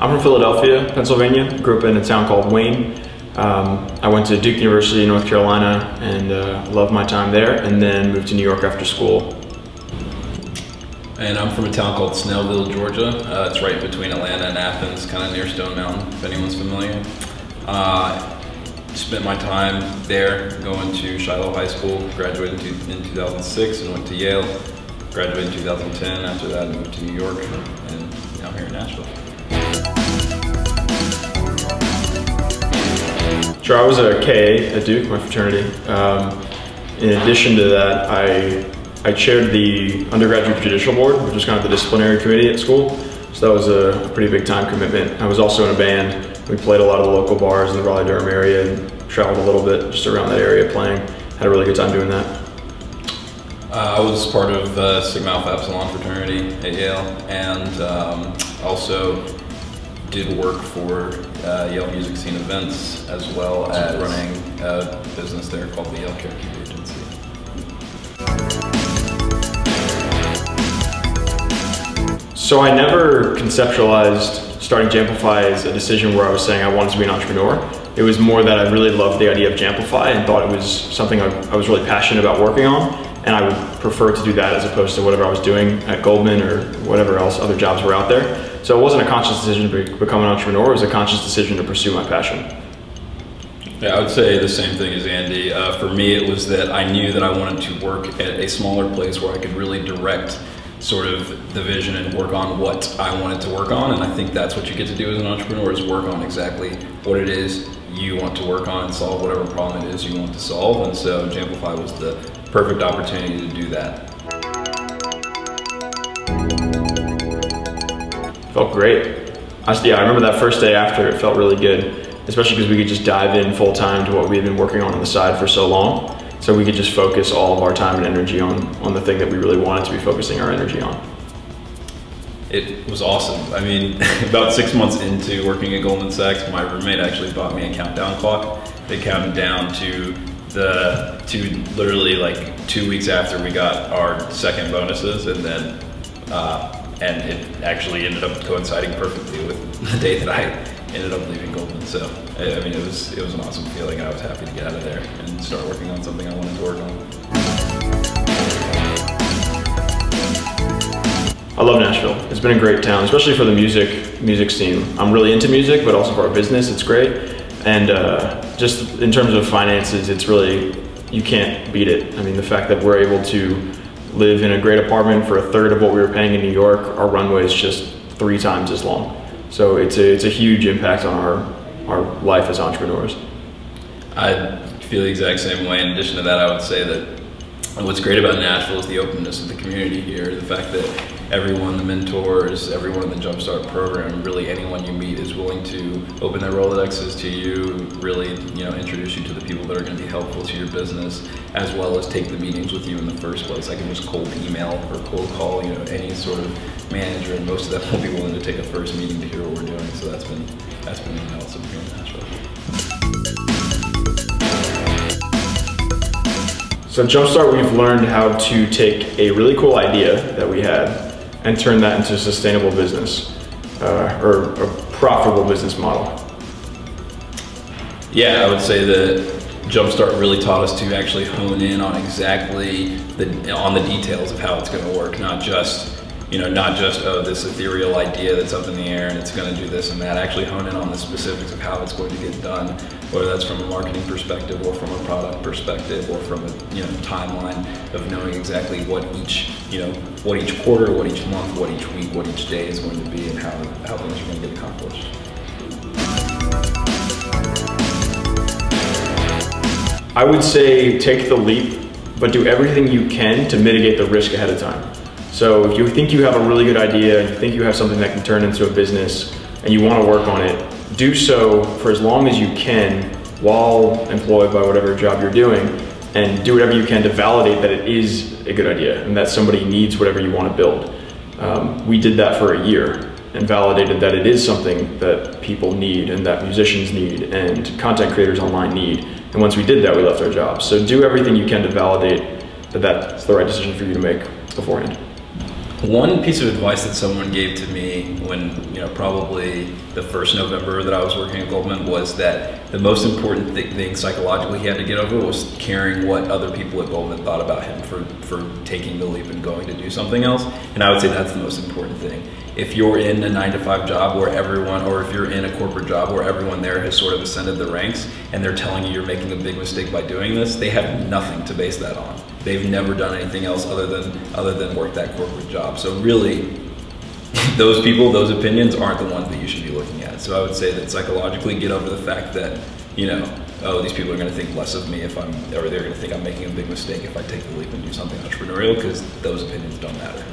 I'm from Philadelphia, Pennsylvania. Grew up in a town called Wayne. I went to Duke University in North Carolina and loved my time there, and then moved to New York after school. And I'm from a town called Snellville, Georgia. It's right between Atlanta and Athens, kind of near Stone Mountain, if anyone's familiar. Spent my time there going to Shiloh High School, graduated in 2006 and went to Yale. Graduated in 2010, after that I moved to New York, and now I'm here in Nashville. Sure, I was a KA at Duke, my fraternity. In addition to that, I chaired the undergraduate judicial board, which was kind of the disciplinary committee at school. So that was a pretty big time commitment. I was also in a band. We played a lot of the local bars in the Raleigh-Durham area and traveled a little bit just around that area playing. Had a really good time doing that. I was part of Sigma Alpha Epsilon fraternity at Yale, and also did work for Yale Music Scene Events, as well as running a business there called the Yale Care Cube Agency. So I never conceptualized starting Jamplify as a decision where I was saying I wanted to be an entrepreneur. It was more that I really loved the idea of Jamplify and thought it was something I was really passionate about working on, and I would prefer to do that as opposed to whatever I was doing at Goldman or whatever else other jobs were out there. So it wasn't a conscious decision to become an entrepreneur, it was a conscious decision to pursue my passion. Yeah, I would say the same thing as Andy. For me, it was that I knew that I wanted to work at a smaller place where I could really direct sort of the vision and work on what I wanted to work on, and I think that's what you get to do as an entrepreneur, is work on exactly what it is you want to work on and solve whatever problem it is you want to solve, and so Jamplify was the perfect opportunity to do that. Felt great. I remember that first day after, it felt really good, especially because we could just dive in full time to what we had been working on the side for so long. So we could just focus all of our time and energy on the thing that we really wanted to be focusing our energy on. It was awesome. I mean, about 6 months into working at Goldman Sachs, my roommate actually bought me a countdown clock. They counted down to literally like 2 weeks after we got our second bonuses, and then and it actually ended up coinciding perfectly with the day that I ended up leaving Goldman. So I mean, it was an awesome feeling, and I was happy to get out of there and start working on something I wanted to work on. I love Nashville. It's been a great town, especially for the music scene. I'm really into music, but also for our business, it's great. And just in terms of finances, it's really, you can't beat it. I mean, the fact that we're able to live in a great apartment for a third of what we were paying in New York, our runway is just 3 times as long. So it's a huge impact on our life as entrepreneurs. I feel the exact same way. In addition to that, I would say that what's great about Nashville is the openness of the community here. The fact that everyone, the mentors, everyone in the Jumpstart program, really anyone you meet is willing to open their Rolodexes to you, really, introduce you to the people that are going to be helpful to your business, as well as take the meetings with you in the first place. I can just cold email or cold call, any sort of manager, and most of them will be willing to take a first meeting to hear what we're doing. So that's been really awesome here in Nashville. So at Jumpstart, we've learned how to take a really cool idea that we had and turn that into a sustainable business or a profitable business model. Yeah, I would say that Jumpstart really taught us to actually hone in on exactly on the details of how it's going to work, not just this ethereal idea that's up in the air and it's going to do this and that. Actually hone in on the specifics of how it's going to get done, whether that's from a marketing perspective or from a product perspective or from a timeline of knowing exactly what each quarter, what each month, what each week, what each day is going to be, and how things are going to get accomplished. I would say take the leap, but do everything you can to mitigate the risk ahead of time. So if you think you have a really good idea, you think you have something that can turn into a business, and you want to work on it, do so for as long as you can while employed by whatever job you're doing, and do whatever you can to validate that it is a good idea and that somebody needs whatever you want to build. We did that for a year and validated that it is something that people need and that musicians need and content creators online need. And once we did that, we left our jobs. So do everything you can to validate that that's the right decision for you to make beforehand. One piece of advice that someone gave to me when, probably the first November that I was working at Goldman was that the most important thing psychologically he had to get over was caring what other people at Goldman thought about him for taking the leap and going to do something else. And I would say that's the most important thing. If you're in a 9-to-5 job where everyone, or if you're in a corporate job where everyone there has sort of ascended the ranks and they're telling you you're making a big mistake by doing this, they have nothing to base that on. They've never done anything else other than work that corporate job. So really, those people, those opinions aren't the ones that you should be looking at. So I would say that psychologically get over the fact that, oh, these people are gonna think less of me or they're gonna think I'm making a big mistake if I take the leap and do something entrepreneurial, because those opinions don't matter.